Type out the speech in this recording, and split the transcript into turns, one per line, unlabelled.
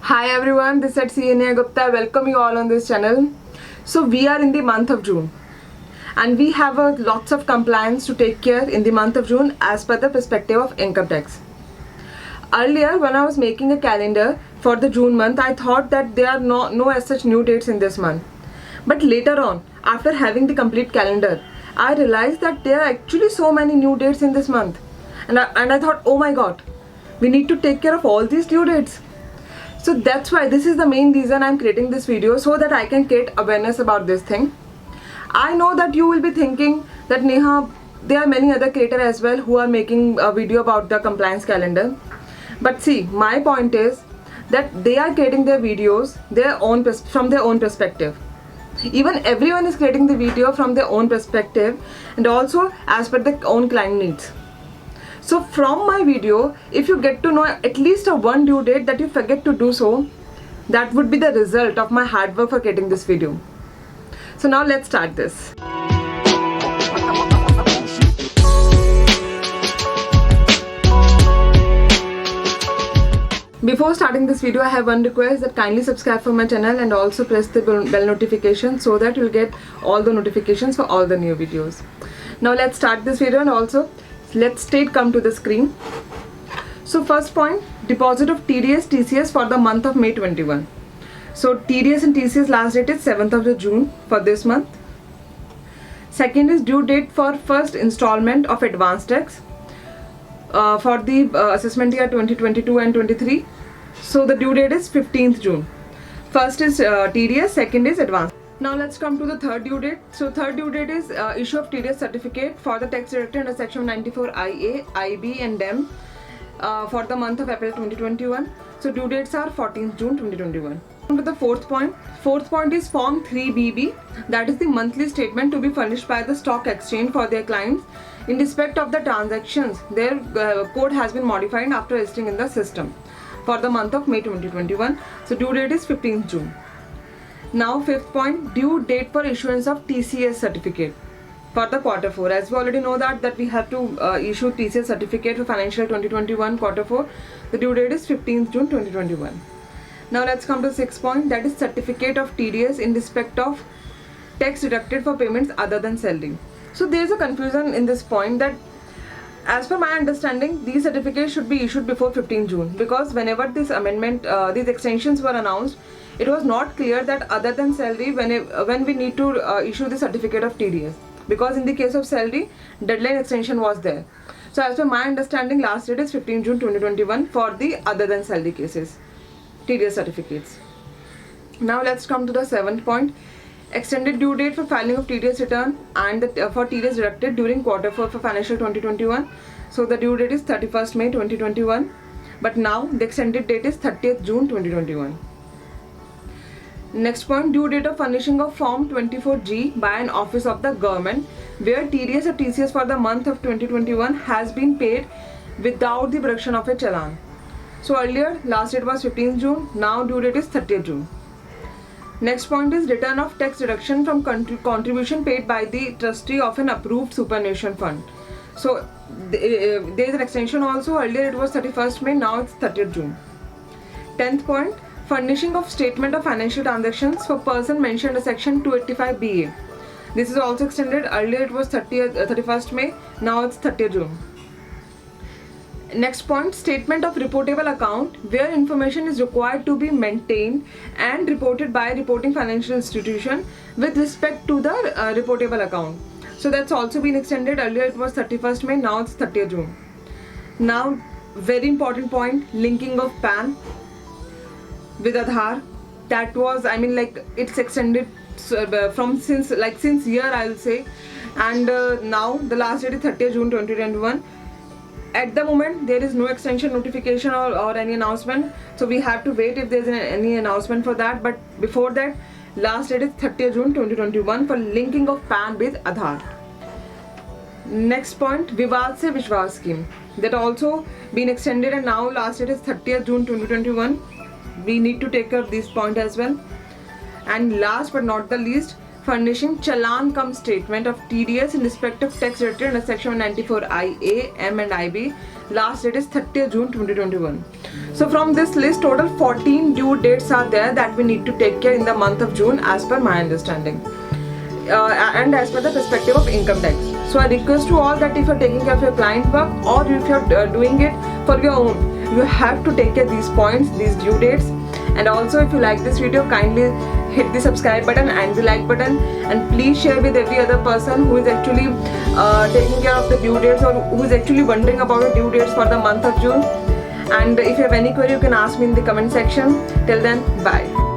Hi everyone, this is CNA Gupta. Welcome you all on this channel. So we are in the month of June and we have lots of compliance to take care in the month of June as per the perspective of income tax. Earlier when I was making a calendar for the June month, I thought that there are no as such new dates in this month. But later on, after having the complete calendar, I realized that there are actually so many new dates in this month. And I thought, oh my god, we need to take care of all these due dates. So that's why this is the main reason I'm creating this video, so that I can get awareness about this thing. I know that you will be thinking that Neha, there are many other creators as well who are making a video about the compliance calendar. But see, my point is that they are creating their videos from their own perspective. Even everyone is creating the video from their own perspective and also as per their own client needs. So from my video, if you get to know at least a one due date that you forget to do so, that would be the result of my hard work for getting this video. So now let's start this. Before starting this video, I have one request, that kindly subscribe for my channel and also press the bell notification so that you'll get all the notifications for all the new videos. Now let's start this video and also let's straight come to the screen. So first point, deposit of TDS TCS for the month of May 21. So TDS and TCS last date is 7th of June for this month. Second is due date for first installment of advance tax for the assessment year 2022 and 23. So the due date is 15th June. First is TDS, second is advance. Now let's come to the third due date. So third due date is issue of TDS certificate for the tax director under section 94 IA, IB and DEM for the month of April 2021. So due dates are 14th June 2021. Come to the fourth point. Fourth point is Form 3BB, that is the monthly statement to be furnished by the stock exchange for their clients in respect of the transactions. Their code has been modified after registering in the system for the month of May 2021. So due date is 15th June. Now fifth point, due date for issuance of TCS certificate for the quarter 4. As we already know that we have to issue TCS certificate for financial 2021 quarter 4. The due date is 15th June 2021. Now let's come to the sixth point, that is certificate of TDS in respect of tax deducted for payments other than salary. So there is a confusion in this point, that as per my understanding, these certificates should be issued before 15th June, because whenever this amendment, these extensions were announced, it was not clear that other than salary when we need to issue the certificate of TDS, because in the case of salary, deadline extension was there. So as per my understanding, last date is 15 June 2021 for the other than salary cases, TDS certificates. Now let's come to the seventh point, extended due date for filing of TDS return and for TDS deducted during quarter 4 for financial 2021. So the due date is 31st May 2021, but now the extended date is 30th June 2021. Next point, due date of furnishing of Form 24G by an office of the government where TDS or TCS for the month of 2021 has been paid without the production of a challan. So earlier last date was 15th June, now due date is 30th June. Next point is return of tax deduction from contribution paid by the trustee of an approved superannuation fund. So there is an extension also. Earlier it was 31st May, now it's 30th June. 10th point, furnishing of statement of financial transactions for person mentioned under section 285BA. This is also extended. Earlier it was 31st May, now it's 30th June. Next point, statement of reportable account where information is required to be maintained and reported by a reporting financial institution with respect to the reportable account. So that's also been extended. Earlier it was 31st May, now it's 30th June. Now very important point, linking of PAN with Aadhaar. That was, it's extended from since year, I'll say, and now the last date is 30th June 2021. At the moment there is no extension notification or any announcement, so we have to wait if there is any announcement for that. But before that, last date is 30th June 2021 for linking of PAN with Aadhaar. Next point, Vivad Se Vishwas scheme, that also been extended and now last date is 30th June 2021. We need to take care of this point as well. And last but not the least, furnishing challan cum statement of TDS in respect of tax related under section 194IA, M and IB. Last date is 30th June 2021. So from this list, total 14 due dates are there that we need to take care in the month of June as per my understanding. And as per the perspective of income tax. So I request to all that if you're taking care of your client work or if you're doing it for your own, you have to take care of these points, these due dates. And also if you like this video, kindly hit the subscribe button and the like button, and please share with every other person who is actually taking care of the due dates or who is actually wondering about the due dates for the month of June. And if you have any query, you can ask me in the comment section. Till then, bye.